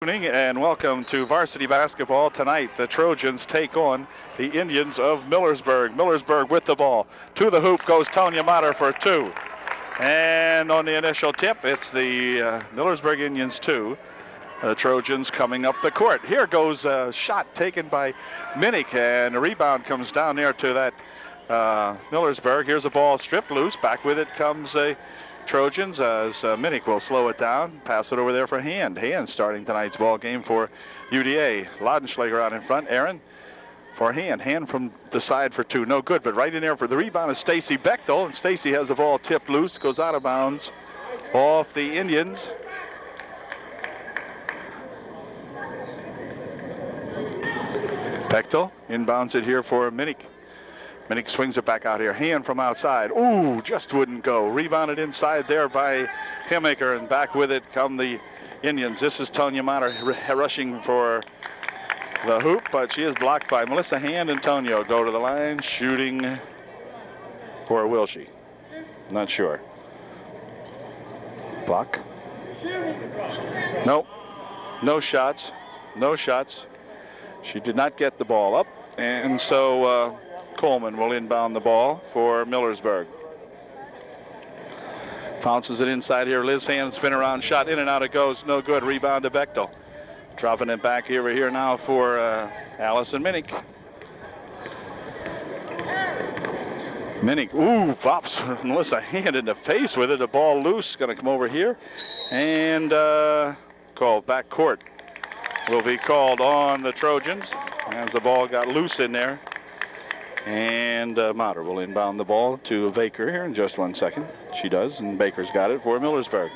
Evening and welcome to varsity basketball tonight. The Trojans take on the Indians of Millersburg. Millersburg with the ball. To the hoop goes Tonya Mater for two. And on the initial tip, it's the Millersburg Indians 2. The Trojans coming up the court. Here goes a shot taken by Minnick, and a rebound comes down there to that Millersburg. Here's a ball stripped loose. Back with it comes a Trojans as Minnick will slow it down. Pass it over there for Hand. Hand starting tonight's ball game for UDA. Laudenschlager out in front. Aaron for Hand. Hand from the side for two. No good, but right in there for the rebound is Stacy Bechtel. And Stacy has the ball tipped loose. Goes out of bounds off the Indians. Bechtel inbounds it here for Minnick. Minnick swings it back out here. Hand from outside. Ooh, just wouldn't go. Rebounded inside there by Hamaker, and back with it come the Indians. This is Tonya Mater rushing for the hoop, but she is blocked by Melissa Hand, and Tonya go to the line shooting, or will she? Not sure. Block. Nope. No shots. No shots. She did not get the ball up, and so Coleman will inbound the ball for Millersburg. Bounces it inside here. Liz Hand spin around shot. In and out it goes. No good. Rebound to Bechtel. Dropping it back over here now for Allison Minnick. Minnick, ooh, pops Melissa Hand in the face with it. The ball loose. Going to come over here. And called back court will be called on the Trojans as the ball got loose in there. And Mater will inbound the ball to Baker here in just 1 second. She does, and Baker's got it for Millersburg.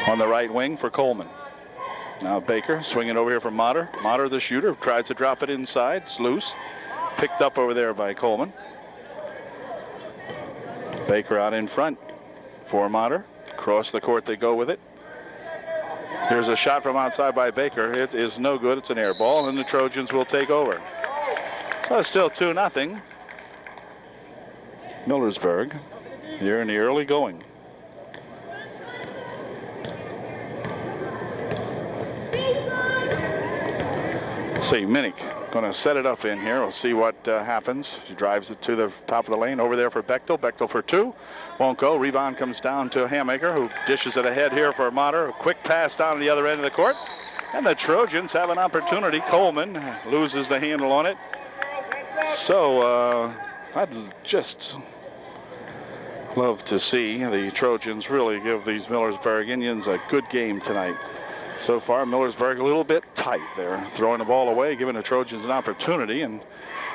On the right wing for Coleman. Now Baker swinging over here for Mater. Mater, the shooter, tries to drop it inside. It's loose. Picked up over there by Coleman. Baker out in front for Mater. Across the court they go with it. Here's a shot from outside by Baker. It is no good. It's an air ball, and the Trojans will take over. So it's still 2-0. Millersburg here in the early going. Let's see, Minnick going to set it up in here. We'll see what happens. She drives it to the top of the lane. Over there for Bechtel. Bechtel for two. Won't go. Rebound comes down to Hamaker, who dishes it ahead here for Mater. A quick pass down to the other end of the court. And the Trojans have an opportunity. Coleman loses the handle on it. So I'd just love to see the Trojans really give these Millersburg Indians a good game tonight. So far, Millersburg a little bit tight there, throwing the ball away, giving the Trojans an opportunity, and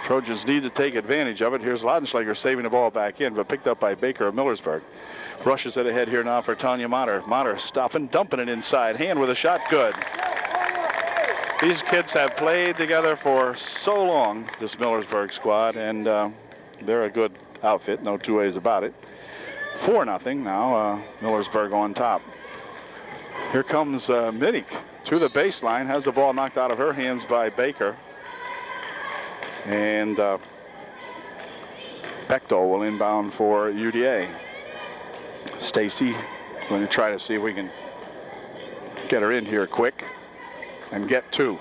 Trojans need to take advantage of it. Here's Laudenschlager saving the ball back in, but picked up by Baker of Millersburg. Rushes it ahead here now for Tonya Mater. Mater stopping, dumping it inside. Hand with a shot, good. These kids have played together for so long, this Millersburg squad, and they're a good outfit, no two ways about it. 4-0 now, Millersburg on top. Here comes Minnick to the baseline, has the ball knocked out of her hands by Baker. And Bechtel will inbound for UDA. Stacy going to try to see if we can get her in here quick and get two.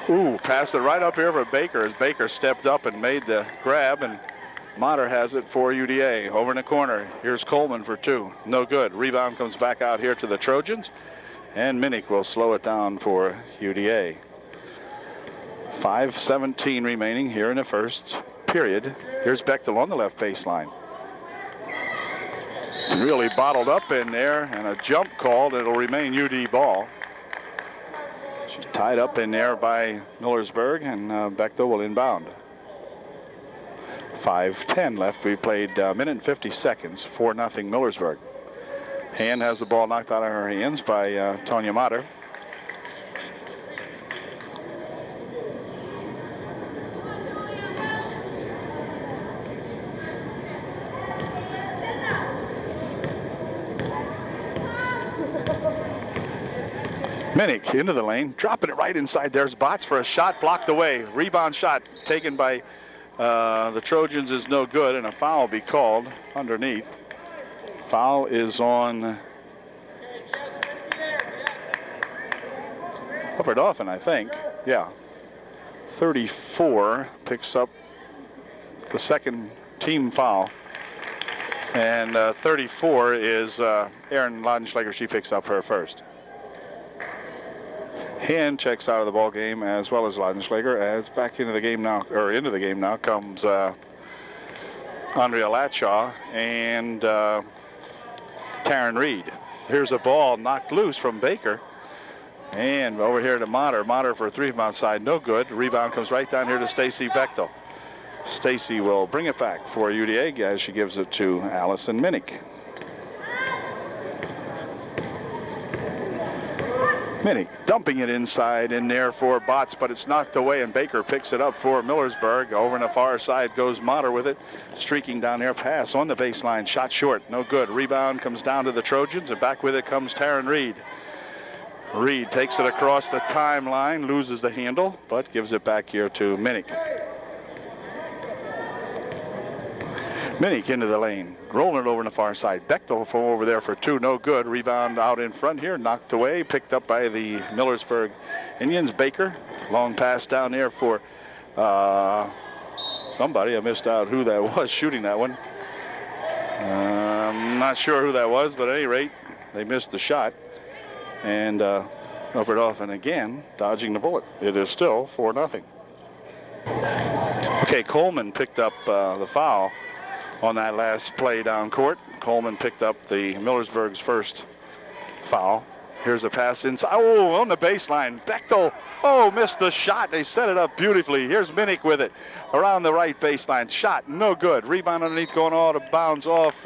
Ooh, pass it right up here for Baker as Baker stepped up and made the grab, and Mater has it for UDA. Over in the corner, here's Coleman for two. No good. Rebound comes back out here to the Trojans, and Minnick will slow it down for UDA. 5:17 remaining here in the first period. Here's Bechtel on the left baseline. Really bottled up in there, and a jump called. It'll remain UD ball. She's tied up in there by Millersburg, and Bechtel will inbound. 5:10 left. We played a minute and 50 seconds. 4-0 Millersburg. Hand has the ball knocked out of her hands by Tonya Mater. Minnick into the lane, dropping it right inside. There's Botts for a shot, blocked away. Rebound shot taken by the Trojans is no good, and a foul will be called underneath. Foul is on Upper Dauphin, I think. Yeah. 34 picks up the second team foul. And 34 is Erin Laudenschlager. She picks up her first. Hand checks out of the ball game as well as Laudenschlager. As back into the game now, comes Andrea Latshaw and Taryn Reed. Here's a ball knocked loose from Baker. And over here to Motter. Motter for a three from outside, no good. Rebound comes right down here to Stacy Bechtel. Stacy will bring it back for UDA as she gives it to Allison Minnick. Minnick dumping it inside in there for Botts, but it's knocked away, and Baker picks it up for Millersburg. Over on the far side goes Motter with it, streaking down there. Pass on the baseline, shot short, no good. Rebound comes down to the Trojans, and back with it comes Taryn Reed. Reed takes it across the timeline, loses the handle, but gives it back here to Minnick. Minnick into the lane, rolling it over on the far side. Bechtel from over there for two, no good. Rebound out in front here, knocked away, picked up by the Millersburg Indians. Baker, long pass down there for somebody. I missed out who that was shooting that one. I'm not sure who that was, but at any rate, they missed the shot. And Upper Dauphin again dodging the bullet. It is still 4-0. Okay, Coleman picked up the foul on that last play down court. Coleman picked up the Millersburg's first foul. Here's a pass inside. Oh, on the baseline. Bechtel, missed the shot. They set it up beautifully. Here's Minnick with it around the right baseline. Shot, no good. Rebound underneath going all to bounds off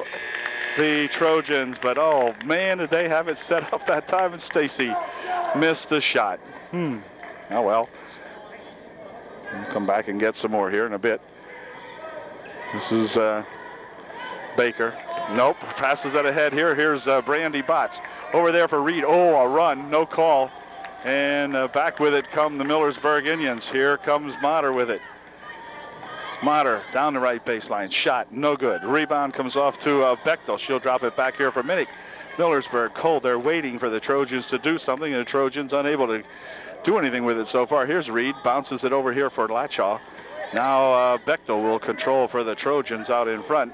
the Trojans, but oh man, did they have it set up that time, and Stacy missed the shot. Oh well. We'll come back and get some more here in a bit. This is Baker. Nope, passes it ahead here. Here's Brandy Botts over there for Reed. Oh, a run, no call. And back with it come the Millersburg Indians. Here comes Motter with it. Motter down the right baseline, shot, no good. Rebound comes off to Bechtel. She'll drop it back here for Minnick. Millersburg cold. They're waiting for the Trojans to do something, and the Trojans unable to do anything with it so far. Here's Reed, bounces it over here for Latshaw. Now Bechtel will control for the Trojans out in front.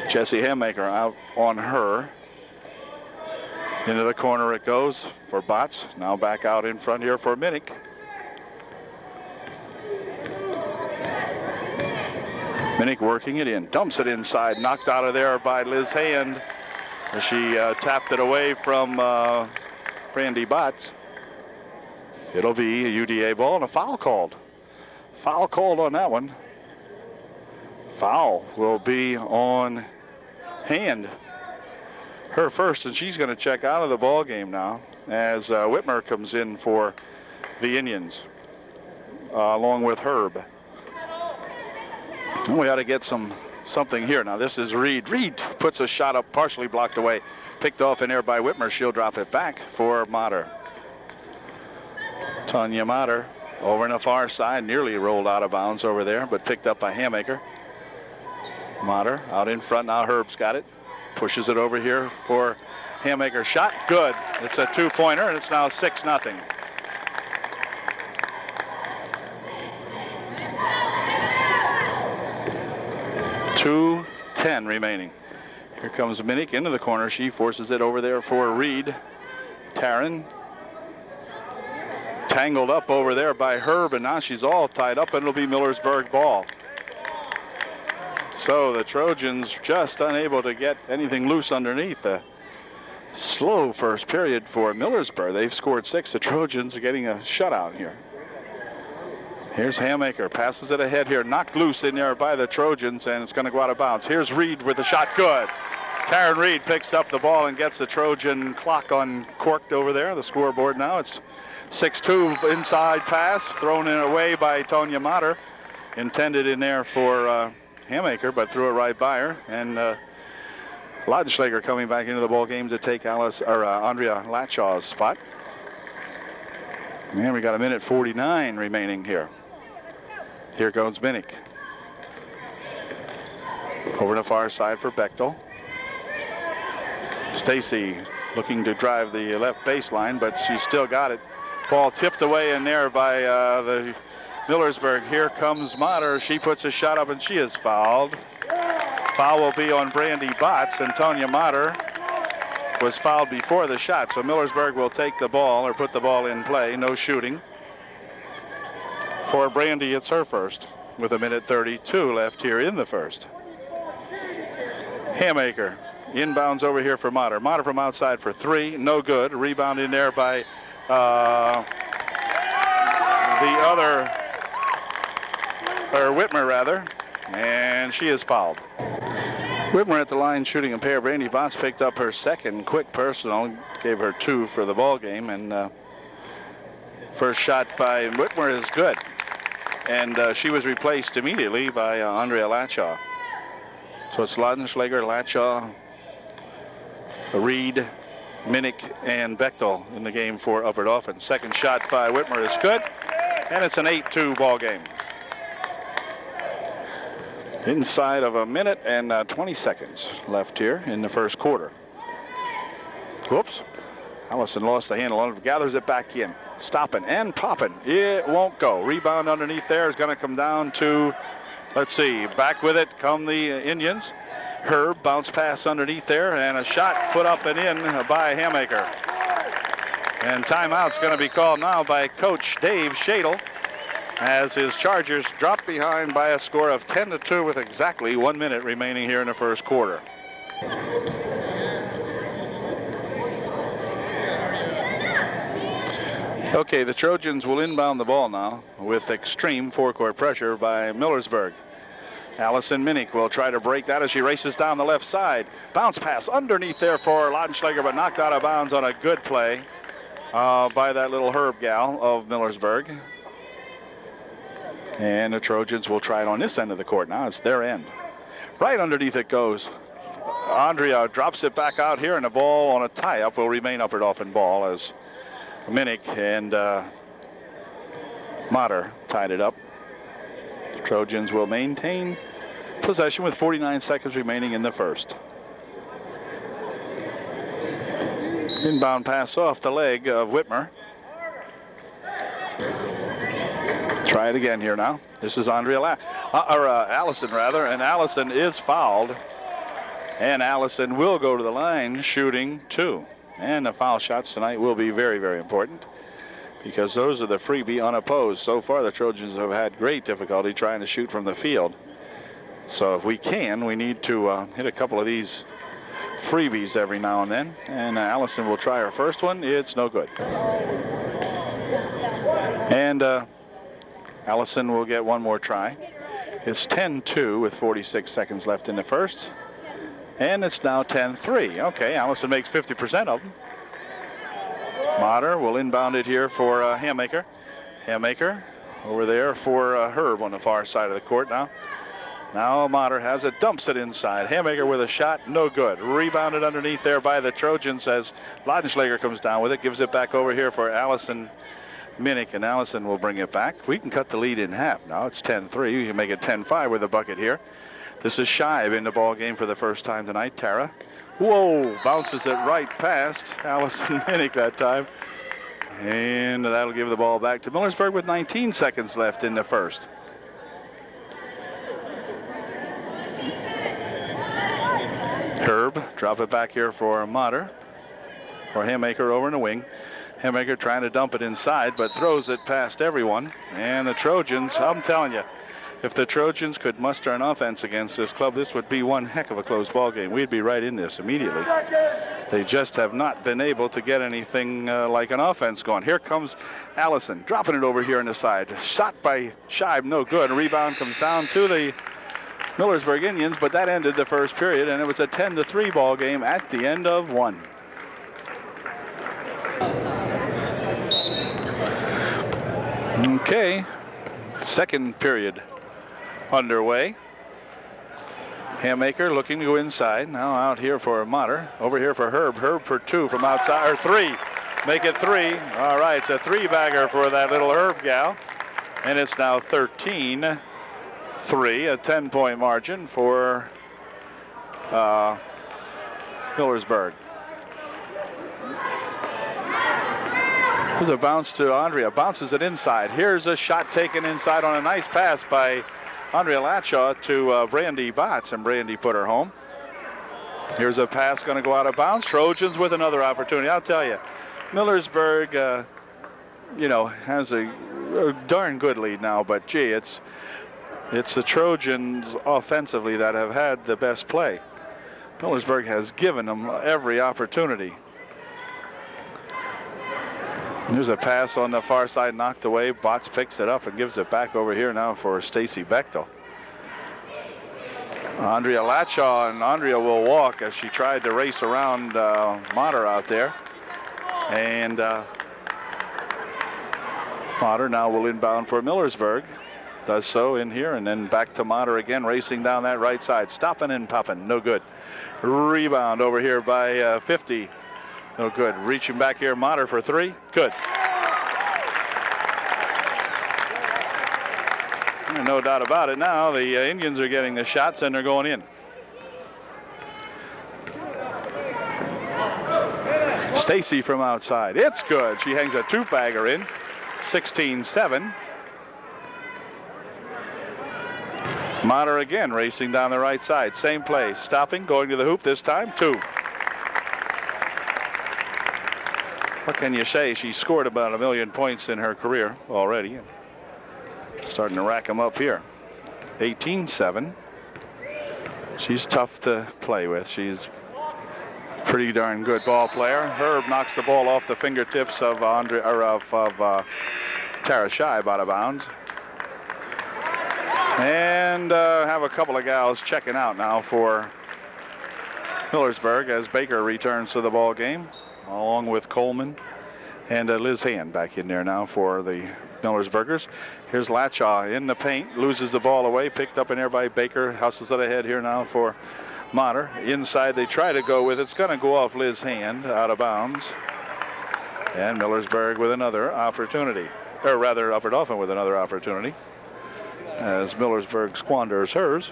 Jessie Hammaker out on her. Into the corner it goes for Botts. Now back out in front here for Minnick. Minnick working it in, dumps it inside, knocked out of there by Liz Hand as she tapped it away from Brandy Botts. It'll be a UDA ball and a foul called. Foul called on that one. Foul will be on Hand. Her first, and she's going to check out of the ball game now as Whitmer comes in for the Indians along with Herb. We ought to get something here. Now this is Reed. Reed puts a shot up, partially blocked away. Picked off in there by Whitmer. She'll drop it back for Motter. Tanya Motter over on the far side, nearly rolled out of bounds over there, but picked up by Hammaker. Motter out in front now. Herb's got it. Pushes it over here for Hammaker. Shot, good. It's a two-pointer, and it's now 6-0. .2:10 remaining. Here comes Minnick into the corner. She forces it over there for Reed. Taryn tangled up over there by Herb, and now she's all tied up, and it'll be Millersburg ball. So the Trojans just unable to get anything loose underneath. A slow first period for Millersburg. They've scored 6. The Trojans are getting a shutout here. Here's Hammaker, passes it ahead here, knocked loose in there by the Trojans, and it's going to go out of bounds. Here's Reed with the shot, good. Taryn Reed picks up the ball and gets the Trojan clock uncorked over there. The scoreboard now, it's 6-2 inside pass, thrown in away by Tonya Motter. Intended in there for Hammaker, but threw it right by her. And Laudenschlager coming back into the ball game to take Andrea Latshaw's spot. And we got 1:49 remaining here. Here goes Minnick. Over to the far side for Bechtel. Stacy looking to drive the left baseline, but she still got it. Ball tipped away in there by the Millersburg. Here comes Mater. She puts a shot up and she is fouled. Foul will be on Brandy Botts. Antonia Mater was fouled before the shot, so Millersburg will take the ball or put the ball in play. No shooting. For Brandy, it's her first with 1:32 left here in the first. Hammaker inbounds over here for Mater. Mater from outside for three, no good. Rebound in there by the other, or Whitmer rather, and she is fouled. Whitmer at the line shooting a pair. Brandy Botts picked up her second quick personal, gave her 2 for the ball game, and first shot by Whitmer is good. And she was replaced immediately by Andrea Latshaw. So it's Laudenschlager, Latshaw, Reed, Minnick, and Bechtel in the game for Upper Dauphin. Second shot by Whitmer is good, and it's an 8-2 ball game. Inside of 1 minute and 20 seconds left here in the first quarter. Whoops. Allison lost the handle on it, gathers it back in. Stopping and popping. It won't go. Rebound underneath there is going to come down to, let's see, back with it come the Indians. Herb bounce pass underneath there, and a shot put up and in by Hammaker. And timeout's going to be called now by Coach Dave Shadle as his Chargers drop behind by a score of 10-2 with exactly 1 minute remaining here in the first quarter. Okay, the Trojans will inbound the ball now with extreme forecourt pressure by Millersburg. Allison Minnick will try to break that as she races down the left side. Bounce pass underneath there for Laudenschlager, but knocked out of bounds on a good play by that little Herb gal of Millersburg. And the Trojans will try it on this end of the court now. It's their end. Right underneath it goes. Andrea drops it back out here, and the ball on a tie-up will remain Upper Dauphin ball as Minnick and Mater tied it up. The Trojans will maintain possession with 49 seconds remaining in the first. Inbound pass off the leg of Whitmer. Try it again here now. This is Allison rather, and Allison is fouled. And Allison will go to the line shooting 2. And the foul shots tonight will be very, very important because those are the freebie unopposed. So far, the Trojans have had great difficulty trying to shoot from the field. So if we can, we need to hit a couple of these freebies every now and then. And Allison will try her first one. It's no good. And Allison will get one more try. It's 10-2 with 46 seconds left in the first. And it's now 10-3. Okay, Allison makes 50% of them. Mater will inbound it here for Hammaker. Hammaker over there for Herb on the far side of the court now. Now Mater has it, dumps it inside. Hammaker with a shot, no good. Rebounded underneath there by the Trojans as Laudenschlager comes down with it, gives it back over here for Allison Minnick, and Allison will bring it back. We can cut the lead in half now. It's 10-3. You can make it 10-5 with a bucket here. This is Shive in the ball game for the first time tonight. Tara, whoa, bounces it right past Allison Minnick that time. And that'll give the ball back to Millersburg with 19 seconds left in the first. Herb, drop it back here for Mater. For Hammaker over in the wing. Hammaker trying to dump it inside, but throws it past everyone. And the Trojans, I'm telling you, if the Trojans could muster an offense against this club, this would be one heck of a close ball game. We'd be right in this immediately. They just have not been able to get anything like an offense going. Here comes Allison, dropping it over here on the side. Shot by Shive, no good. Rebound comes down to the Millersburg Indians, but that ended the first period, and it was a 10-3 ball game at the end of 1. Okay, second period underway. Hammaker looking to go inside. Now out here for Mater. Over here for Herb. Herb for 2 from outside, or 3. Make it 3. All right, it's a 3-bagger for that little Herb gal. And it's now 13-3, a 10-point margin for Millersburg. There's a bounce to Andrea. Bounces it inside. Here's a shot taken inside on a nice pass by Andrea Latshaw to Brandy Botts, and Brandy put her home. Here's a pass going to go out of bounds. Trojans with another opportunity. I'll tell you, Millersburg, you know, has a darn good lead now, but gee, it's the Trojans offensively that have had the best play. Millersburg has given them every opportunity. There's a pass on the far side, knocked away. Botts picks it up and gives it back over here now for Stacy Bechtel. Andrea Latshaw, and Andrea will walk as she tried to race around Motter out there. And Motter now will inbound for Millersburg. Does so in here, and then back to Motter again, racing down that right side. Stopping and popping, no good. Rebound over here by 50. No good. Reaching back here, Motter for three. Good. No doubt about it now. The Indians are getting the shots and they're going in. Stacy from outside. It's good. She hangs a two-bagger in. 16-7. Motter again racing down the right side. Same play. Stopping, going to the hoop this time. Two. What can you say? She scored about 1 million points in her career already. Starting to rack them up here. 18-7. She's tough to play with. She's a pretty darn good ball player. Herb knocks the ball off the fingertips of Tara Shibe out of bounds. And have a couple of gals checking out now for Millersburg as Baker returns to the ball game, along with Coleman and Liz Hand back in there now for the Millersburgers. Here's Latshaw in the paint, loses the ball away, picked up in there by Baker, hustles it ahead here now for Motter. Inside they try to go with it. It's going to go off Liz Hand out of bounds. And Millersburg with another opportunity, or rather Upper Dauphin with another opportunity, as Millersburg squanders hers.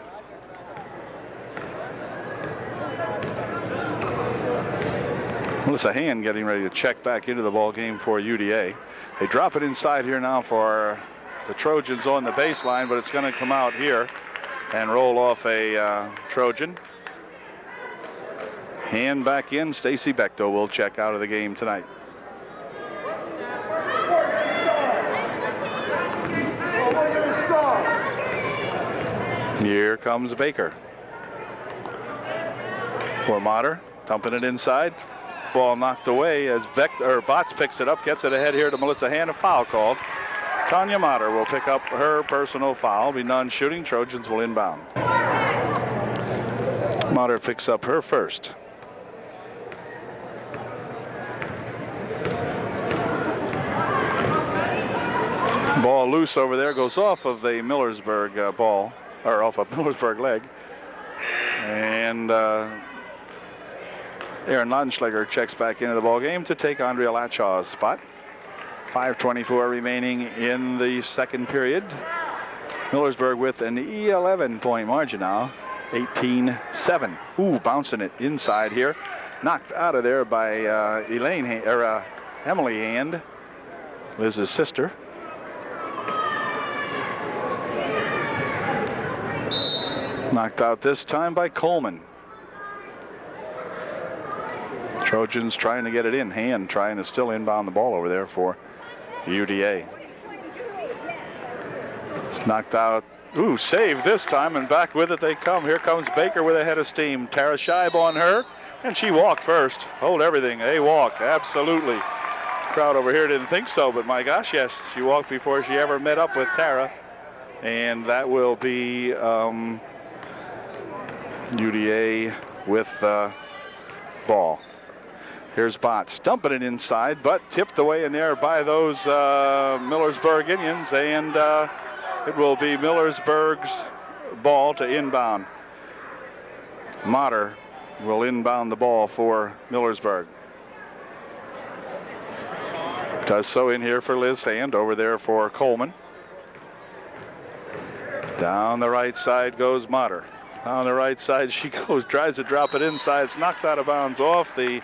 Melissa Hand getting ready to check back into the ball game for UDA. They drop it inside here now for the Trojans on the baseline, but it's going to come out here and roll off a Trojan. Hand back in. Stacy Bechtel will check out of the game tonight. Here comes Baker for Motter, dumping it inside. Ball knocked away as Botts picks it up, gets it ahead here to Melissa Hand. A foul called. Tanya Motter will pick up her personal foul. Be non-shooting. Trojans will inbound. Motter picks up her first. Ball loose over there, goes off of the Millersburg ball, or off a Millersburg leg. And Aaron Laudenschläger checks back into the ball game to take Andrea Latshaw's spot. 5:24 remaining in the second period. Millersburg with an 11-point margin now. 18-7. Ooh, bouncing it inside here. Knocked out of there by Emily Hand, Liz's sister. Knocked out this time by Coleman. Trojans trying to get it in. Hand trying to still inbound the ball over there for UDA. It's knocked out. Ooh, saved this time, and back with it they come. Here comes Baker with a head of steam. Tara Shibe on her, and she walked first. Hold everything. A walk, absolutely. Crowd over here didn't think so, but my gosh, yes, she walked before she ever met up with Tara. And that will be UDA with ball. Here's Botts dumping it inside, but tipped away in there by those Millersburg Indians, and it will be Millersburg's ball to inbound. Motter will inbound the ball for Millersburg. Does so in here for Liz Hand, over there for Coleman. Down the right side goes Motter. Down the right side she goes, tries to drop it inside. It's knocked out of bounds off the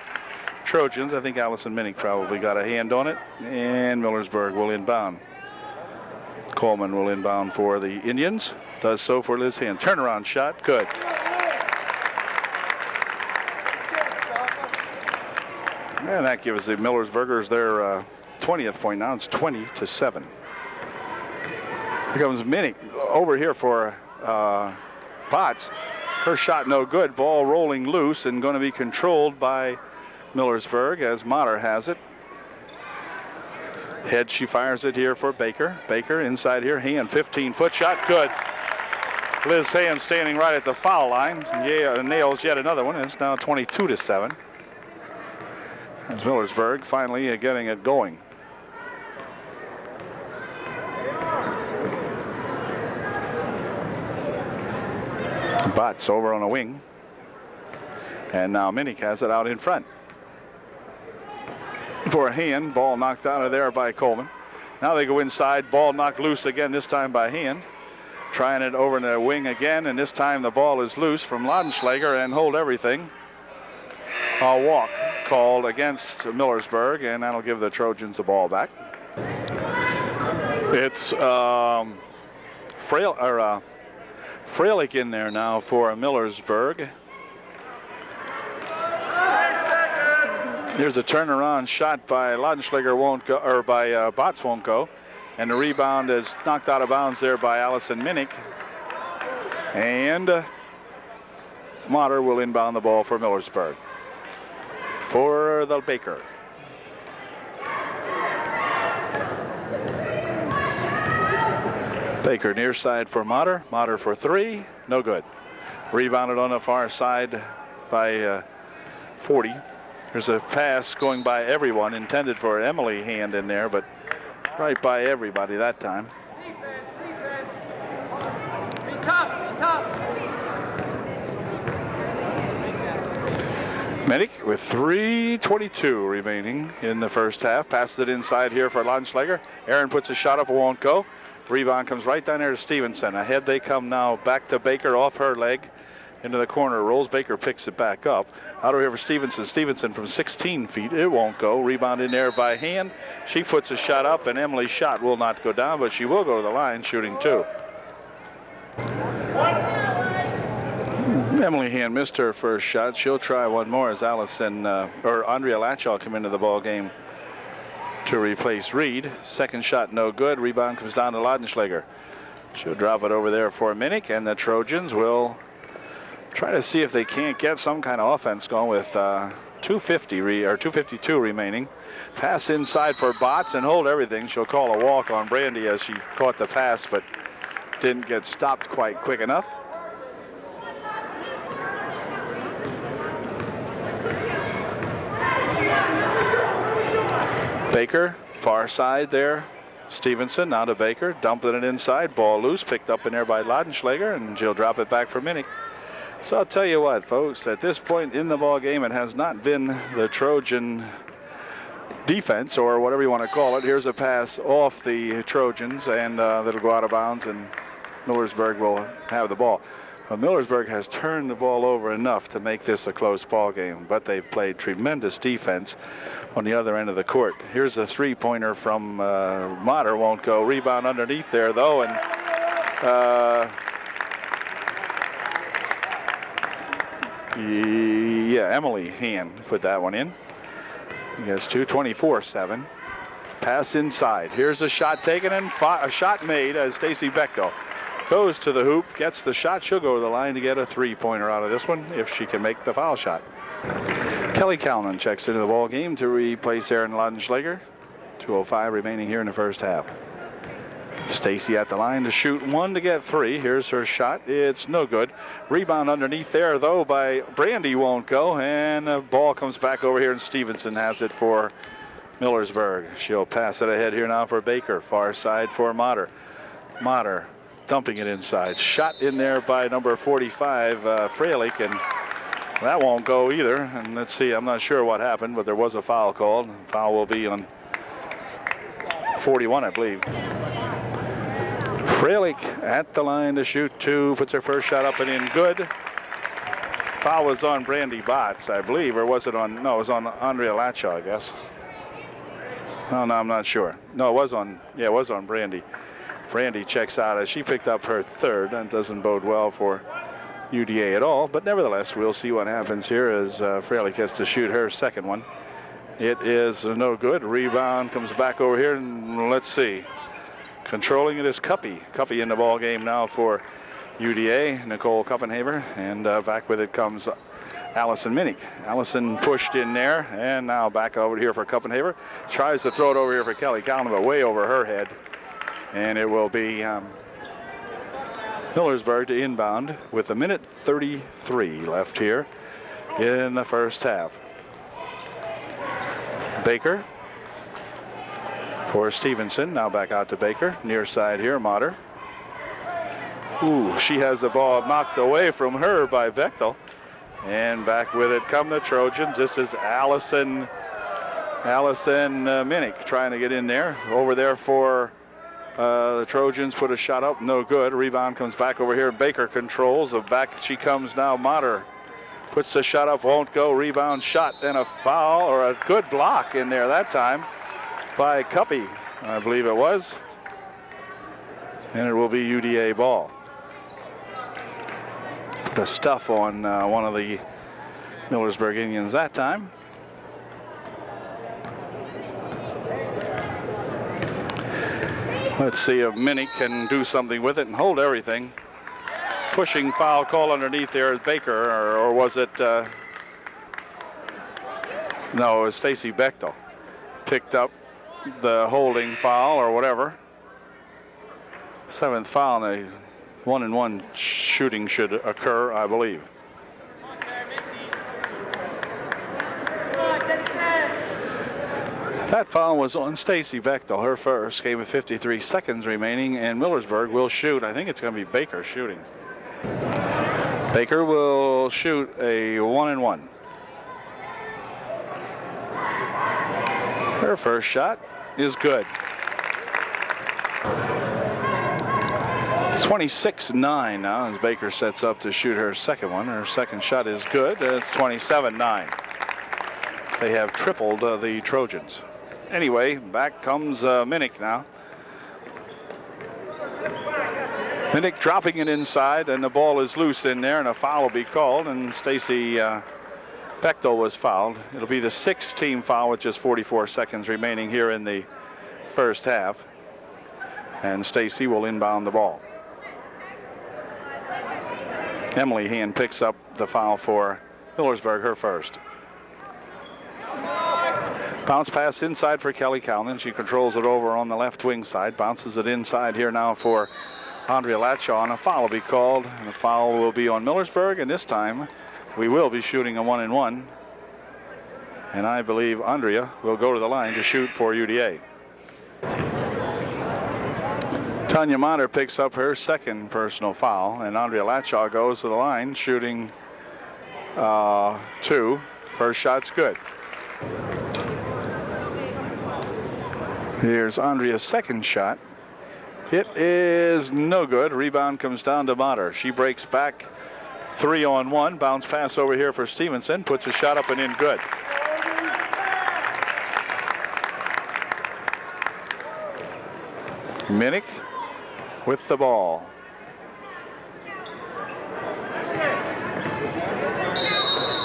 Trojans. I think Allison Minnick probably got a hand on it. And Millersburg will inbound. Coleman will inbound for the Indians. Does so for Liz Hand. Turnaround shot. Good. And that gives the Millersburgers their 20th point. Now it's 20-7. Here comes Minnick over here for Potts. Her shot no good. Ball rolling loose and going to be controlled by Millersburg as Motter has it. Head, she fires it here for Baker. Baker inside here. Hand, 15-foot shot. Good. Liz Hand standing right at the foul line. Yeah, nails yet another one. It's now 22-7. As Millersburg finally getting it going. Butts over on a wing. And now Minnick has it out in front. For a Hand, ball knocked out of there by Coleman. Now they go inside, ball knocked loose again, this time by Hand. Trying it over in the wing again, and this time the ball is loose from Laudenschlager and hold everything. A walk called against Millersburg, and that'll give the Trojans the ball back. It's Freilich in there now for Millersburg. Here's a turnaround shot by Laudenschlager won't go, or by Botts won't go. And the rebound is knocked out of bounds there by Allison Minnick. And Motter will inbound the ball for Millersburg. For the Baker. Baker near side for Motter. Motter for three. No good. Rebounded on the far side by 40. There's a pass going by everyone, intended for Emily Hand in there, but right by everybody that time. Be tough. Minnick with 3:22 remaining in the first half. Passes it inside here for Laudenschlager. Aaron puts a shot up, it won't go. Rebound comes right down there to Stevenson. Ahead they come now, back to Baker off her leg. Into the corner, rolls. Baker picks it back up. Out over here for Stevenson. Stevenson from 16 feet. It won't go. Rebound in there by Hand. She puts a shot up, and Emily's shot will not go down, but she will go to the line, shooting two. Emily Hand missed her first shot. She'll try one more as Allison or Andrea Latchall come into the ball game to replace Reed. Second shot no good. Rebound comes down to Laudenschlager. She'll drop it over there for Minnick, and the Trojans will try to see if they can't get some kind of offense going with 2:52 remaining. Pass inside for Botts and hold everything. She'll call a walk on Brandy as she caught the pass but didn't get stopped quite quick enough. Baker, far side there. Stevenson now to Baker, dumping it inside. Ball loose, picked up in there by Laudenschlager, and she'll drop it back for Minnick. So I'll tell you what, folks, at this point in the ball game, it has not been the Trojan defense, or whatever you want to call it. Here's a pass off the Trojans, and that'll go out of bounds, and Millersburg will have the ball. Well, Millersburg has turned the ball over enough to make this a close ball game, but they've played tremendous defense on the other end of the court. Here's a three-pointer from Motter, won't go. Rebound underneath there, though, and yeah, Emily Hand put that one in. He has 24-7. Pass inside. Here's a shot taken and a shot made as Stacy Bechtel goes to the hoop, gets the shot. She'll go to the line to get a three-pointer out of this one if she can make the foul shot. Kelly Calnon checks into the ball game to replace Aaron Laudenschlager. 2:05 remaining here in the first half. Stacy at the line to shoot one to get three. Here's her shot. It's no good. Rebound underneath there, though, by Brandy, won't go. And the ball comes back over here, and Stevenson has it for Millersburg. She'll pass it ahead here now for Baker. Far side for Motter. Motter dumping it inside. Shot in there by number 45, Freilich, and that won't go either. And let's see, I'm not sure what happened, but there was a foul called. Foul will be on 41, I believe. Freilich at the line to shoot two, puts her first shot up and in, good. Foul was on Brandy Botts, I believe, or was it on? No, it was on Andrea Latshaw, I guess. Oh, no, I'm not sure. No, it was on. Yeah, it was on Brandy. Brandy checks out as she picked up her third. That doesn't bode well for UDA at all. But nevertheless, we'll see what happens here as Fraley gets to shoot her second one. It is no good. Rebound comes back over here, and let's see. Controlling it is Cuppy. Cuppy in the ball game now for UDA, Nicole Kuppenhaber, and back with it comes Allison Minnick. Allison pushed in there, and now back over here for Kuppenhaber. Tries to throw it over here for Kelly Calnon, but way over her head. And it will be Millersburg to inbound with 1:33 left here in the first half. Baker for Stevenson, now back out to Baker. Near side here, Motter. Ooh, she has the ball knocked away from her by Bechtel. And back with it come the Trojans. This is Allison Minnick trying to get in there. Over there for the Trojans, put a shot up, no good. Rebound comes back over here. Baker controls. Back she comes now. Motter puts the shot up, won't go. Rebound, shot, and a foul, or a good block in there that time by Cuppy, I believe it was. And it will be UDA ball. Put a stuff on one of the Millersburg Indians that time. Let's see if Minnick can do something with it and hold everything. Pushing foul call underneath there is Baker, or was it? No, it was Stacy Bechtel. Picked up the holding foul or whatever. Seventh foul, and a 1-and-1 shooting should occur, I believe. That foul was on Stacy Bechtel, her first. Game of 53 seconds remaining, and Millersburg will shoot. I think it's going to be Baker shooting. Baker will shoot a 1-and-1. Her first shot is good. 26-9 now as Baker sets up to shoot her second one. Her second shot is good. It's 27-9. They have tripled the Trojans. Anyway, back comes Minnick now. Minnick dropping it inside, and the ball is loose in there, and a foul will be called, and Stacy Bechtel was fouled. It'll be the sixth team foul with just 44 seconds remaining here in the first half. And Stacy will inbound the ball. Emily Hand picks up the foul for Millersburg, her first. Bounce pass inside for Kelly Calnon. She controls it over on the left wing side. Bounces it inside here now for Andrea Latshaw, and a foul will be called. And the foul will be on Millersburg, and this time we will be shooting a 1-and-1. And I believe Andrea will go to the line to shoot for UDA. Tanya Motter picks up her second personal foul, and Andrea Latshaw goes to the line shooting two. First shot's good. Here's Andrea's second shot. It is no good. Rebound comes down to Motter. She breaks back 3-on-1. Bounce pass over here for Stevenson. Puts a shot up and in, good. Minnick with the ball.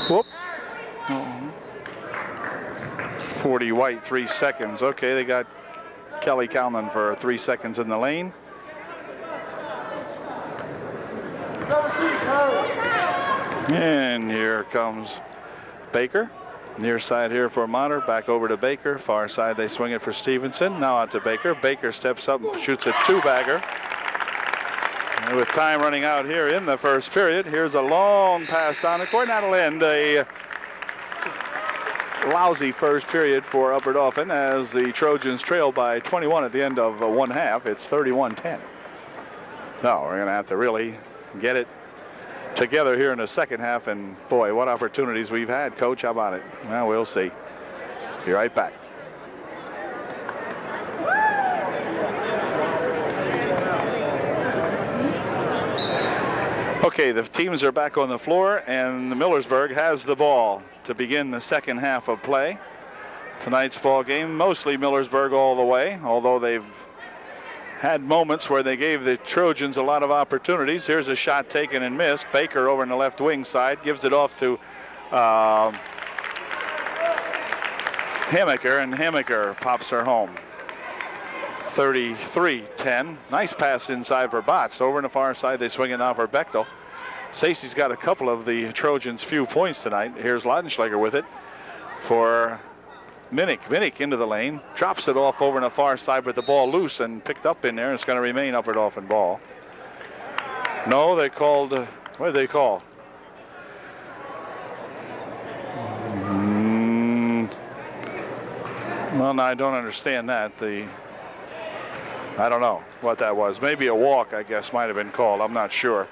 Whoop. 40 White, 3 seconds. Okay, they got Kelly Calnon for 3 seconds in the lane. And here comes Baker. Near side here for Motter. Back over to Baker. Far side they swing it for Stevenson. Now out to Baker. Baker steps up and shoots a two-bagger. And with time running out here in the first period, here's a long pass down the court. That'll end a lousy first period for Upper Dauphin as the Trojans trail by 21 at the end of one half. It's 31-10. So we're going to have to really get it together here in the second half, and boy, what opportunities we've had. Coach, how about it? Well, we'll see. Be right back. Okay, the teams are back on the floor, and the Millersburg has the ball to begin the second half of play. Tonight's ball game, mostly Millersburg all the way, although they've had moments where they gave the Trojans a lot of opportunities. Here's a shot taken and missed. Baker over in the left wing side gives it off to Hammaker, and Hammaker pops her home. 33-10. Nice pass inside for Botts. Over on the far side, they swing it now for Bechtel. Stacey's got a couple of the Trojans' few points tonight. Here's Laudenschläger with it for Minnick. Minnick into the lane, drops it off over on the far side with the ball loose and picked up in there. It's going to remain up and off and ball. No, they called, what did they call? Well, no, I don't understand that. I don't know what that was. Maybe a walk, I guess, might have been called. I'm not sure.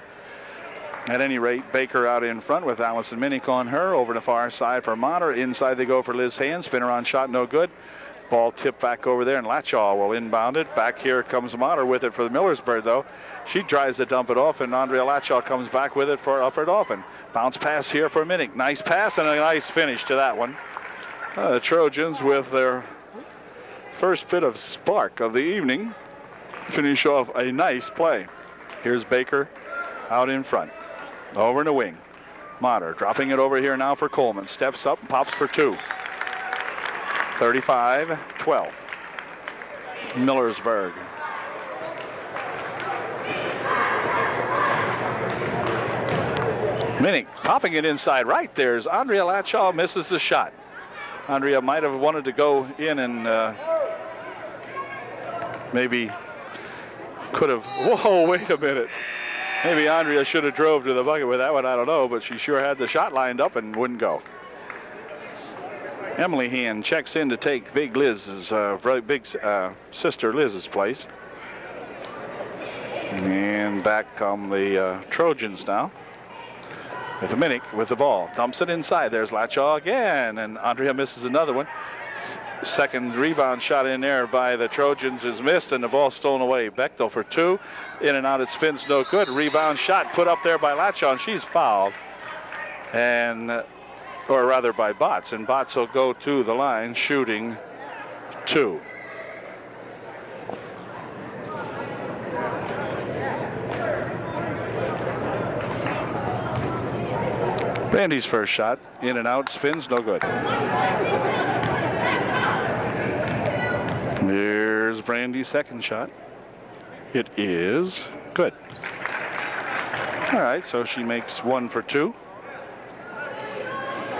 At any rate, Baker out in front with Allison Minnick on her. Over the far side for Motter. Inside they go for Liz Hand. Spinner on shot, no good. Ball tipped back over there, and Latshaw will inbound it. Back here comes Motter with it for the Millersburg, though. She tries to dump it off, and Andrea Latshaw comes back with it for Upper Dauphin. Bounce pass here for Minnick. Nice pass and a nice finish to that one. The Trojans, with their first bit of spark of the evening, finish off a nice play. Here's Baker out in front. Over in the wing. Motter dropping it over here now for Coleman. Steps up and pops for two. 35-12. Millersburg. Minnick popping it inside right. There's Andrea Latshaw, misses the shot. Andrea might have wanted to go in and maybe could have. Whoa, wait a minute. Maybe Andrea should have drove to the bucket with that one. I don't know, but she sure had the shot lined up and wouldn't go. Emily Hand checks in to take Big Liz's, sister Liz's place. And back come the Trojans now. With Minnick with the ball. Dumps it inside. There's Latshaw again, and Andrea misses another one. Second rebound shot in there by the Trojans is missed, and the ball stolen away. Bechtel for two. In and out, it spins, no good. Rebound shot put up there by Latshaw, and she's fouled. And, or rather by Botts, and Botts will go to the line shooting two. Brandy's first shot, in and out, spins, no good. Here's Brandy's second shot. It is good. All right, so she makes 1 for 2.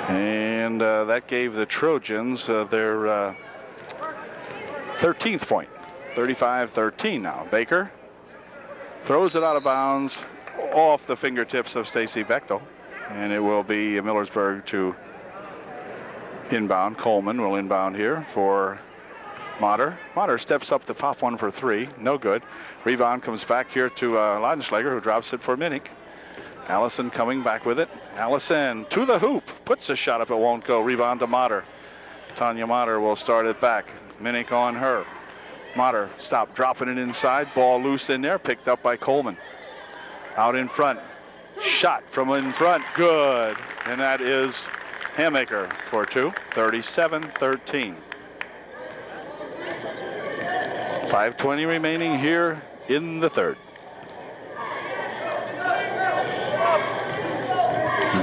And that gave the Trojans their 13th point. 35-13 now. Baker throws it out of bounds off the fingertips of Stacey Bechtel. And it will be Millersburg to inbound. Coleman will inbound here for Motter. Motter steps up to pop one for 3. No good. Rebound comes back here to Laudenschläger, who drops it for Minnick. Allison coming back with it. Allison to the hoop. Puts a shot up. It won't go. Rebound to Motter. Tanya Motter will start it back. Minnick on her. Motter stopped dropping it inside. Ball loose in there. Picked up by Coleman. Out in front. Shot from in front, good. And that is Hammaker for 2, 37-13. 5:20 remaining here in the third.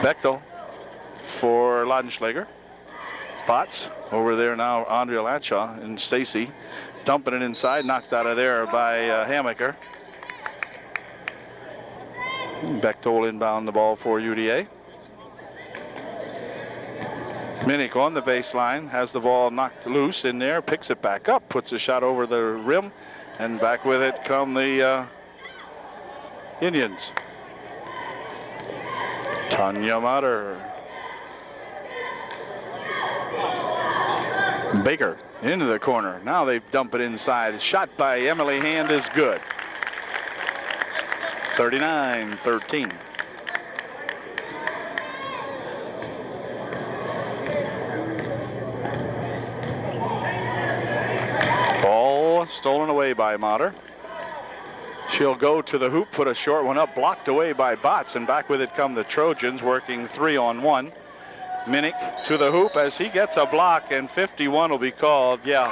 Bechtel for Laudenschläger. Botts over there now, Andrea Latshaw and Stacey dumping it inside, knocked out of there by Hammaker. Bechtel inbound the ball for UDA. Minnick on the baseline, has the ball knocked loose in there, picks it back up, puts a shot over the rim, and back with it come the Indians. Tanya Motter. Baker into the corner. Now they dump it inside. Shot by Emily Hand is good. 39-13. Ball stolen away by Motter. She'll go to the hoop, put a short one up, blocked away by Botts, and back with it come the Trojans, working 3-on-1. Minnick to the hoop as he gets a block, and 51 will be called. Yeah,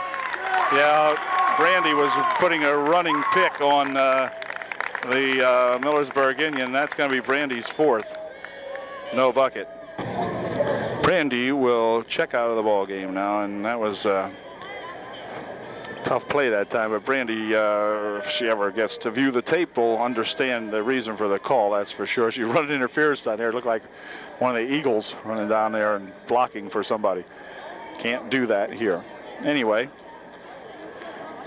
Brandy was putting a running pick on the Millersburg Indian. That's going to be Brandy's fourth. No bucket. Brandy will check out of the ball game now, and that was tough play that time, but Brandy, if she ever gets to view the tape, will understand the reason for the call, that's for sure. She run interference down there. It looked like one of the Eagles running down there and blocking for somebody. Can't do that here. Anyway,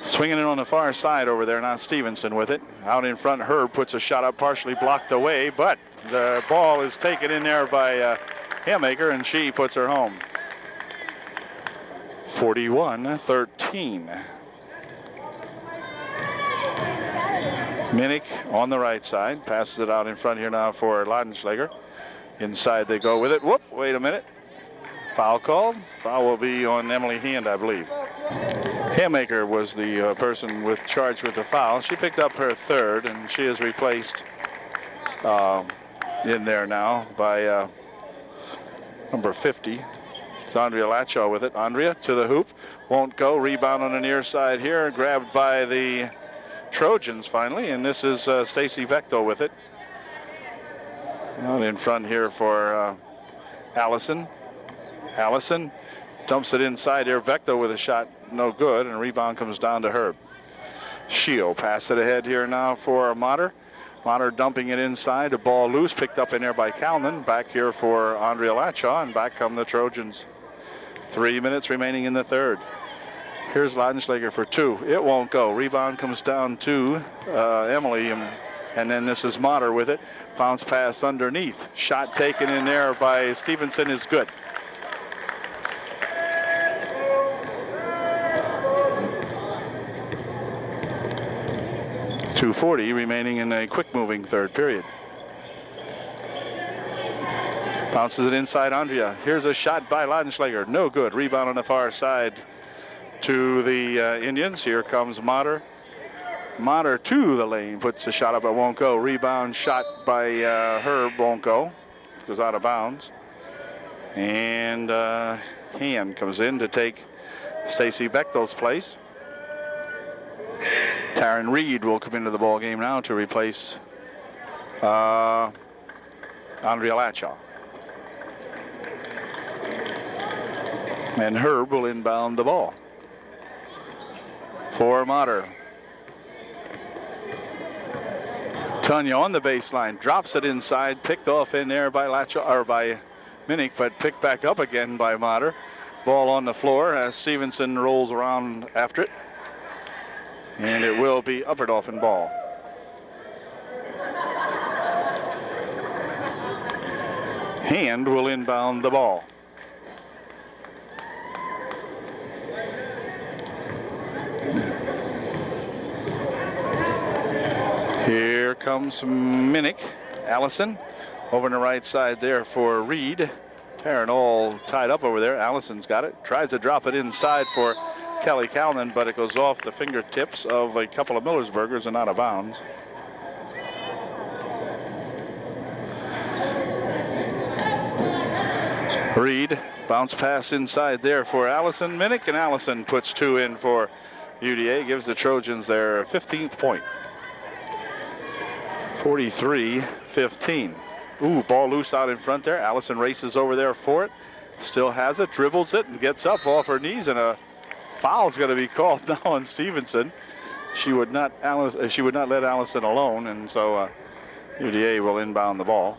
swinging it on the far side over there, now Stevenson with it. Out in front, Herb puts a shot up, partially blocked away, but the ball is taken in there by Haymaker, and she puts her home. 41-13. Minnick on the right side, passes it out in front here now for Laudenschläger. Inside they go with it. Whoop, wait a minute. Foul called. Foul will be on Emily Hand, I believe. Haymaker was the person charged with the foul. She picked up her third, and she is replaced in there now by number 50. It's Andrea Latshaw with it. Andrea to the hoop. Won't go. Rebound on the near side here. Grabbed by the Trojans finally, and this is Stacy Bechtel with it. Out in front here for Allison. Allison dumps it inside here. Bechtel with a shot, no good, and rebound comes down to Herb. Shio pass it ahead here now for Motter. Motter dumping it inside. The ball loose, picked up in there by Calnon. Back here for Andrea Latshaw, and back come the Trojans. 3 minutes remaining in the third. Here's Laudenschläger for two. It won't go. Rebound comes down to Emily, and then this is Motter with it. Bounce pass underneath. Shot taken in there by Stevenson is good. .240 remaining in a quick-moving third period. Bounces it inside Andrea. Here's a shot by Laudenschläger. No good. Rebound on the far side to the Indians. Here comes Motter. Motter to the lane. Puts a shot up. It won't go. Rebound shot by Herb. Won't go. Goes out of bounds. And Hand comes in to take Stacy Bechtel's place. Taryn Reed will come into the ball game now to replace Andrea Latshaw. And Herb will inbound the ball for Motter. Tanya on the baseline, drops it inside, picked off in there by Latshaw, or by Minnick, but picked back up again by Motter. Ball on the floor as Stevenson rolls around after it. And it will be upper Dauphin ball. Hand will inbound the ball. Here comes Minnick. Allison over on the right side there for Reed. Taryn all tied up over there. Allison's got it. Tries to drop it inside for Kelly Calnon, but it goes off the fingertips of a couple of Millersburgers and out of bounds. Reed, bounce pass inside there for Allison. Minnick, and Allison puts two in for UDA, gives the Trojans their 15th point. 43-15. Ooh, ball loose out in front there. Allison races over there for it. Still has it, dribbles it, and gets up off her knees, and a foul's going to be called now on Stevenson. She would not let Allison alone, and so UDA will inbound the ball.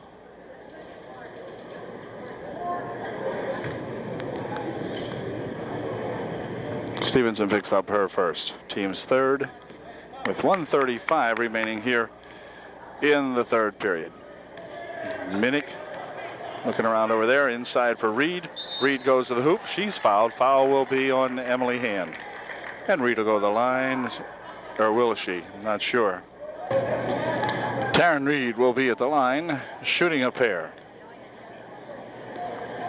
Stevenson picks up her first. Team's third with 1:35 remaining here in the third period. Minnick looking around over there, inside for Reed. Reed goes to the hoop. She's fouled. Foul will be on Emily Hand. And Reed will go to the line, or will she? Not sure. Taryn Reed will be at the line, shooting a pair.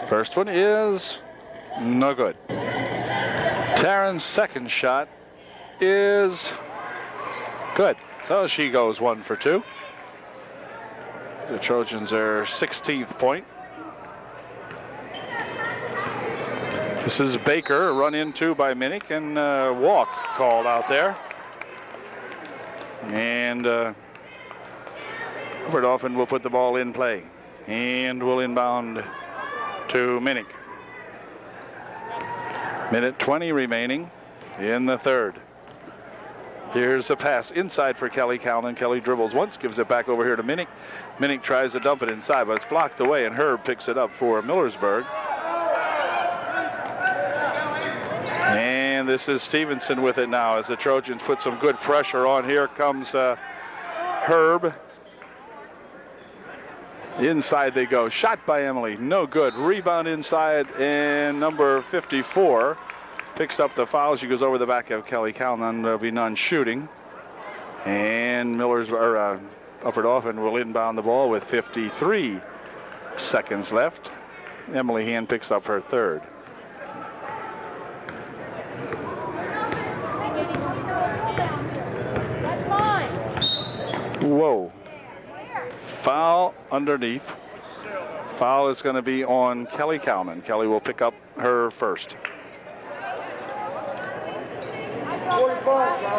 First one is no good. Taryn's second shot is good. So she goes 1 for 2. The Trojans their 16th point. This is Baker, run into by Minnick, and walk called out there. And Dauphin will put the ball in play and will inbound to Minnick. Minute 20 remaining in the third. Here's a pass inside for Kelly Calnon. Kelly dribbles once, gives it back over here to Minnick. Minnick tries to dump it inside, but it's blocked away, and Herb picks it up for Millersburg. And this is Stevenson with it now as the Trojans put some good pressure on. Here comes Herb. Inside they go. Shot by Emily. No good. Rebound inside, and number 54 picks up the foul. She goes over the back of Kelly Calnon. There'll be none shooting. And Upper Dauphin will inbound the ball with 53 seconds left. Emily Hand picks up her third. Whoa. Foul underneath. Foul is going to be on Kelly Calnon. Kelly will pick up her first.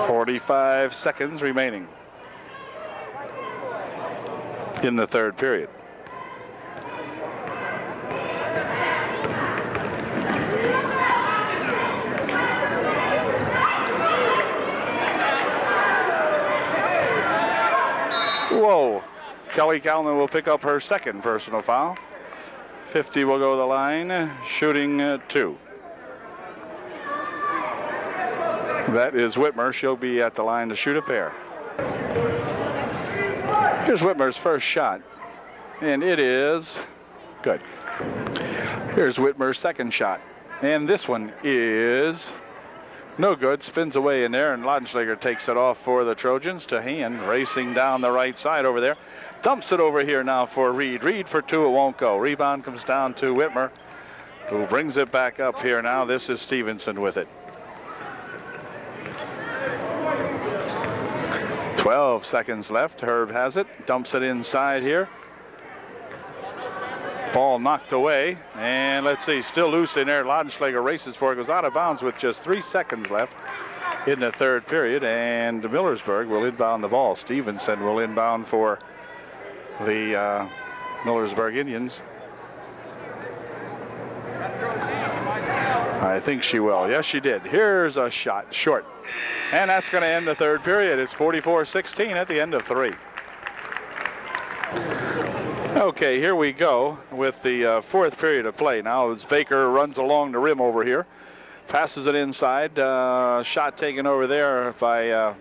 45 seconds remaining in the third period. Whoa. Kelly Calnon will pick up her second personal foul. 50 will go to the line, shooting 2. That is Whitmer. She'll be at the line to shoot a pair. Here's Whitmer's first shot, and it is good. Here's Whitmer's second shot, and this one is no good. Spins away in there, and Laudenschlager takes it off for the Trojans to Hand, racing down the right side over there. Dumps it over here now for Reed. Reed for 2, it won't go. Rebound comes down to Whitmer, who brings it back up here now. This is Stevenson with it. 12 seconds left. Herb has it. Dumps it inside here. Ball knocked away. And let's see, still loose in there. Laudenschlager races for it. Goes out of bounds with just 3 seconds left in the third period. And Millersburg will inbound the ball. Stevenson will inbound for the Millersburg Indians. I think she will. Yes, she did. Here's a shot. Short. And that's going to end the third period. It's 44-16 at the end of 3. Okay, here we go with the fourth period of play. Now as Baker runs along the rim over here. Passes it inside. Shot taken over there by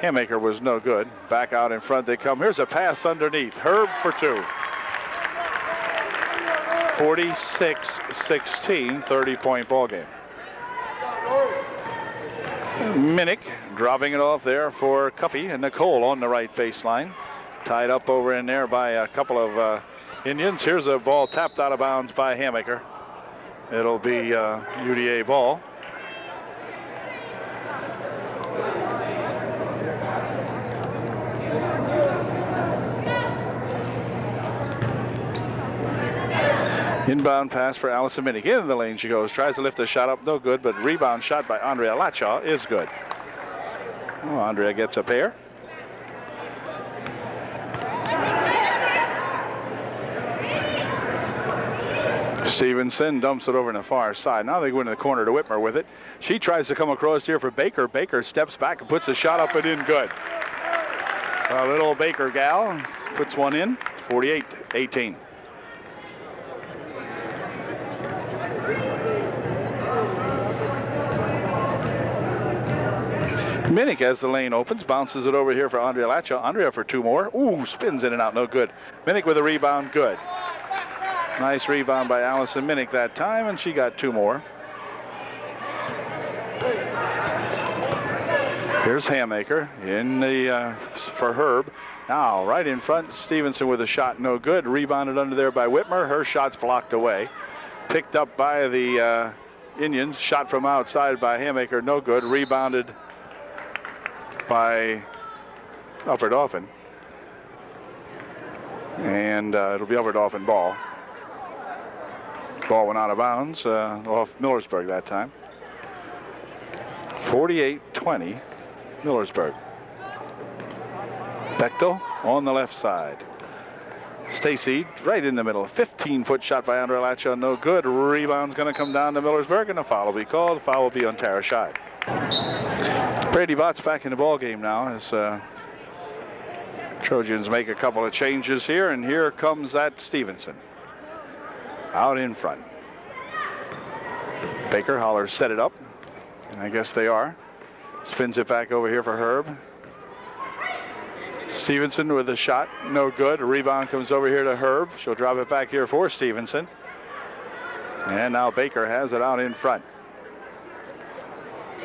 Hammaker was no good. Back out in front they come. Here's a pass underneath. Herb for 2. 46-16, 30-point ball game. Minnick dropping it off there for Cuffey, and Nicole on the right baseline. Tied up over in there by a couple of Indians. Here's a ball tapped out of bounds by Hammaker. It'll be UDA ball. Inbound pass for Allison Minnick. Into the lane she goes. Tries to lift the shot up. No good, but rebound shot by Andrea Lachaw is good. Oh, Andrea gets a pair. Stevenson dumps it over in the far side. Now they go into the corner to Whitmer with it. She tries to come across here for Baker. Baker steps back and puts a shot up and in good. A little Baker gal puts one in. 48-18. Minnick, as the lane opens, bounces it over here for Andrea Lachaw. Andrea for 2 more. Ooh, spins in and out, no good. Minnick with a rebound, good. Nice rebound by Allison Minnick that time, and she got 2 more. Here's Hammaker in the for Herb. Now, right in front, Stevenson with a shot, no good. Rebounded under there by Whitmer. Her shot's blocked away. Picked up by the Indians. Shot from outside by Hammaker, no good. Rebounded by Upper Dauphin. And it'll be Upper Dauphin ball. Ball went out of bounds off Millersburg that time. 48-20, Millersburg. Bechtel on the left side. Stacy right in the middle. 15-foot shot by Andre Lacho, no good. Rebound's going to come down to Millersburg, and a foul will be called. Foul will be on Tara Scheid. Brady Bott's back in the ball game now as Trojans make a couple of changes here, and here comes that Stevenson out in front. Baker hollers set it up, and I guess they are. Spins it back over here for Herb. Stevenson with a shot, no good. A rebound comes over here to Herb. She'll drop it back here for Stevenson. And now Baker has it out in front.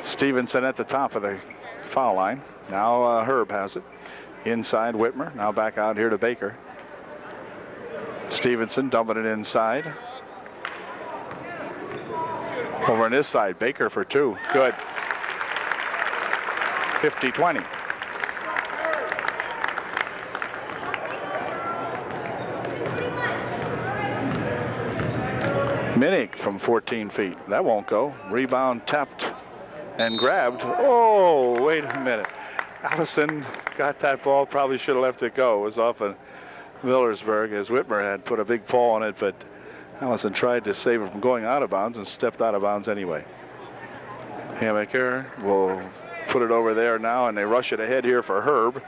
Stevenson at the top of the foul line. Now Herb has it. Inside Whitmer, now back out here to Baker. Stevenson dumping it inside. Over on this side, Baker for two, good. 50-20. Minnick from 14 feet. That won't go. Rebound tapped and grabbed. Oh, wait a minute. Allison got that ball. Probably should have let it go. It was off of Millersburg as Whitmer had put a big paw on it, but Allison tried to save it from going out of bounds and stepped out of bounds anyway. Hammaker will put it over there now, and they rush it ahead here for Herb.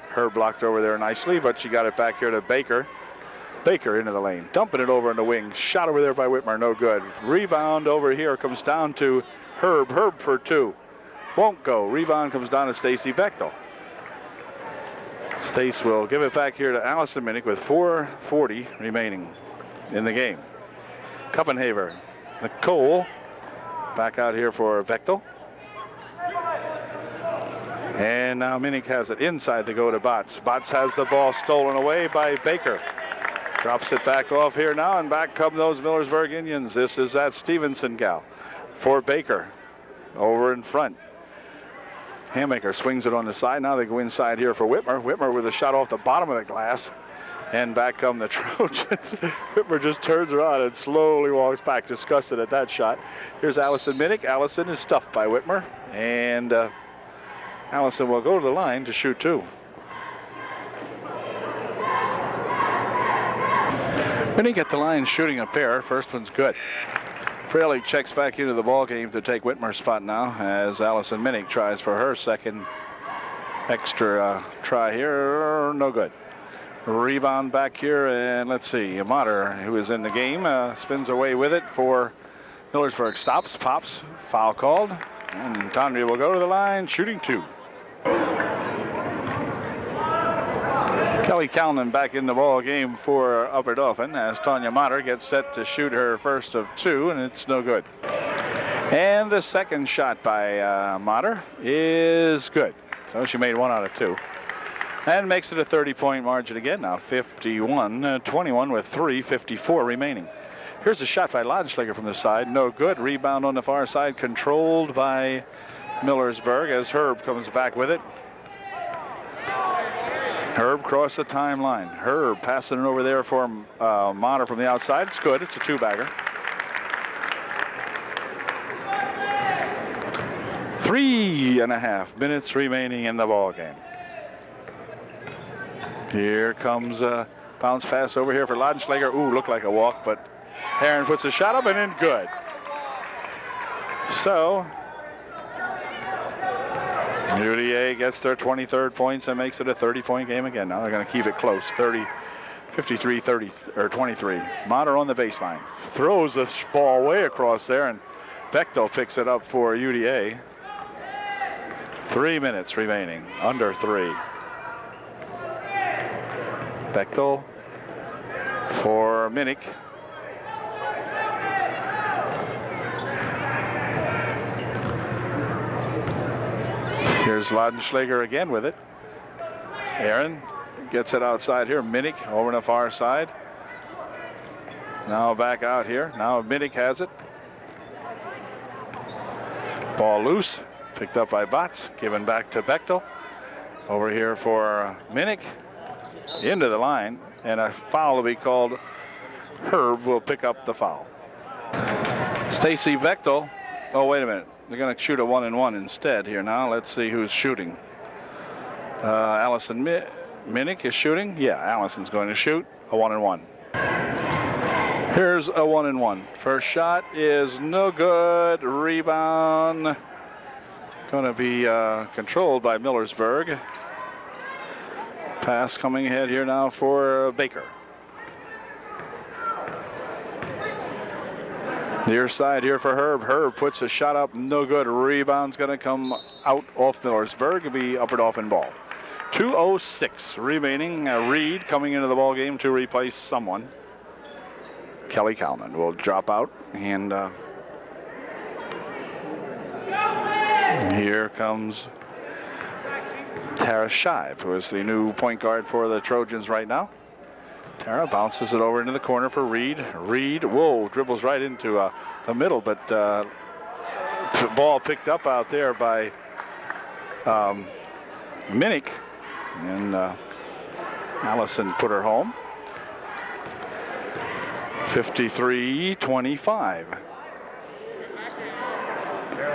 Herb blocked over there nicely, but she got it back here to Baker. Baker into the lane, dumping it over in the wing. Shot over there by Whitmer, no good. Rebound over here comes down to Herb. Herb for two. Won't go. Rebound comes down to Stacy Bechtel. Stace will give it back here to Allison Minnick with 4:40 remaining in the game. Kuppenhaver, Nicole, back out here for Bechtel. And now Minnick has it inside to go to Botts. Botts has the ball stolen away by Baker. Drops it back off here now, and back come those Millersburg Indians. This is that Stevenson gal for Baker over in front. Hammaker swings it on the side. Now they go inside here for Whitmer. Whitmer with a shot off the bottom of the glass. And back come the Trojans. Whitmer just turns around and slowly walks back, disgusted at that shot. Here's Allison Minnick. Allison is stuffed by Whitmer. And Allison will go to the line to shoot two. Minnick at the line shooting a pair. First one's good. Fraley checks back into the ball game to take Whitmer's spot now as Allison Minnick tries for her second extra try here. No good. Rebound back here, and let's see. Mater, who is in the game, spins away with it for Millersburg. Stops, pops, foul called, and Tanya will go to the line, shooting two. Kelly Calnon back in the ball game for Upper Dauphin as Tanya Mater gets set to shoot her first of two, and it's no good. And the second shot by Mater is good. So she made 1 out of 2. And makes it a 30-point margin again now, 51-21 with 3:54 remaining. Here's a shot by Ladenschlager from the side, no good. Rebound on the far side, controlled by Millersburg as Herb comes back with it. Herb crossed the timeline. Herb passing it over there for Mater from the outside. It's good. It's a two-bagger. 3.5 minutes remaining in the ball game. Here comes a bounce pass over here for Ladenschlager. Ooh, looked like a walk, but Heron puts a shot up and in, good. So UDA gets their 23rd points and makes it a 30-point game again. Now they're going to keep it close, 53-30 or 23. Mater on the baseline, throws the ball way across there, and Bechtel picks it up for UDA. 3 minutes remaining, under 3. Bechtel for Minnick. Here's Ladenschlager again with it. Aaron gets it outside here. Minnick over on the far side. Now back out here. Now Minnick has it. Ball loose. Picked up by Botts. Given back to Bechtel. Over here for Minnick. Into the line. And a foul will be called. Herb will pick up the foul. Stacy Bechtel. Oh, wait a minute. They're going to shoot a 1-and-1 instead here now. Let's see who's shooting. Allison Minnick is shooting. Yeah, Allison's going to shoot a 1-and-1. Here's a 1-and-1. First shot is no good. Rebound going to be controlled by Millersburg. Pass coming ahead here now for Baker. Near side here for Herb. Herb puts a shot up, no good. Rebound's going to come out off Millersburg. It'll be Upper Dauphin ball. 2:06 remaining. Reed coming into the ball game to replace someone. Kelly Calnon will drop out, and here comes Tara Shive, who is the new point guard for the Trojans right now. Tara bounces it over into the corner for Reed. Reed, whoa, dribbles right into the middle, but ball picked up out there by Minnick, and Allison put her home. 53-25.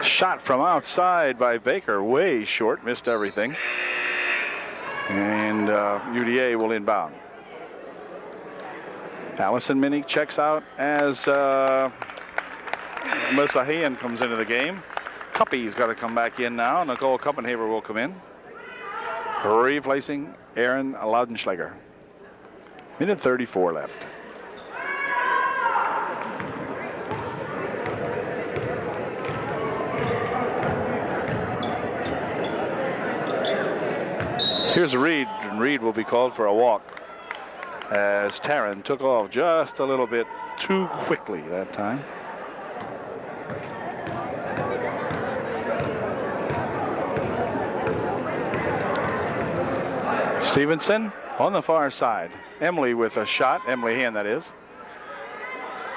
Shot from outside by Baker, way short, missed everything. And UDA will inbound. Allison Minnick checks out as Melissa Hayen comes into the game. Cuppy's got to come back in now. Nicole Kuppenhaver will come in, replacing Aaron Laudenschlager. Minute 34 left. Here's Reed, and Reed will be called for a walk as Taryn took off just a little bit too quickly that time. Stevenson on the far side. Emily with a shot. Emily Hand, that is.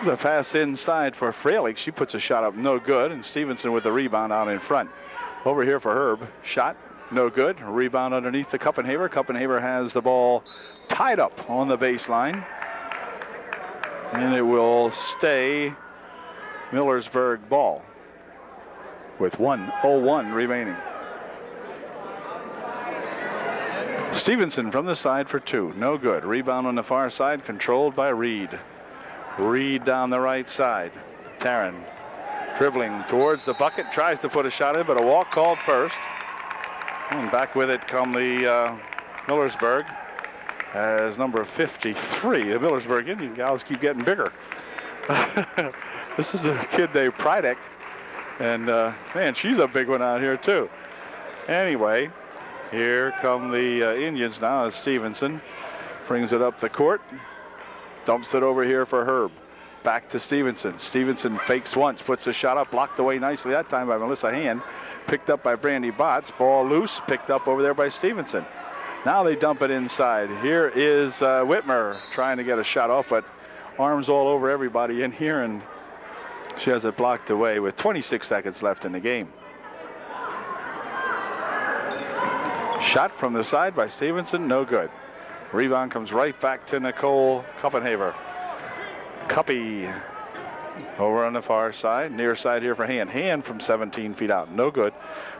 The pass inside for Freilich. She puts a shot up, no good. And Stevenson with the rebound out in front. Over here for Herb. Shot, no good. Rebound underneath to Kuppenhaver. Kuppenhaver has the ball tied up on the baseline. And it will stay Millersburg ball with 1:01 remaining. Stevenson from the side for two. No good. Rebound on the far side, controlled by Reed. Reed down the right side. Taryn dribbling towards the bucket, tries to put a shot in, but a walk called first. And back with it come the Millersburg as number 53. The Millersburg Indian gals keep getting bigger. This is a kid named Prydick, and man, she's a big one out here too. Anyway, here come the Indians now as Stevenson brings it up the court, dumps it over here for Herb. Back to Stevenson. Stevenson fakes once, puts a shot up, blocked away nicely that time by Melissa Hand. Picked up by Brandy Botts. Ball loose, picked up over there by Stevenson. Now they dump it inside. Here is Whitmer trying to get a shot off, but arms all over everybody in here, and she has it blocked away with 26 seconds left in the game. Shot from the side by Stevenson, no good. Rebound comes right back to Nicole Kuppenhaver. Cuppy over on the far side, near side here for Hand. Hand from 17 feet out, no good.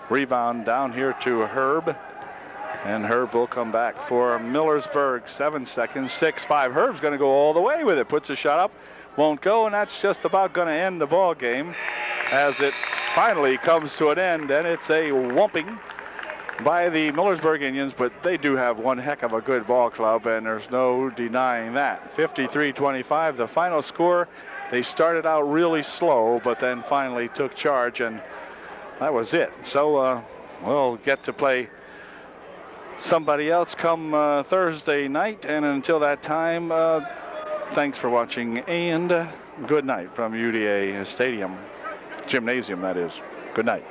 Rebound down here to Herb, and Herb will come back for Millersburg. 7 seconds, 6-5. Herb's going to go all the way with it. Puts a shot up, won't go, and that's just about going to end the ball game as it finally comes to an end, and it's a whumping by the Millersburg Indians, but they do have one heck of a good ball club, and there's no denying that. 53-25, the final score. They started out really slow, but then finally took charge, and that was it. So we'll get to play somebody else come Thursday night, and until that time, thanks for watching, and good night from UDA Stadium, Gymnasium, that is. Good night.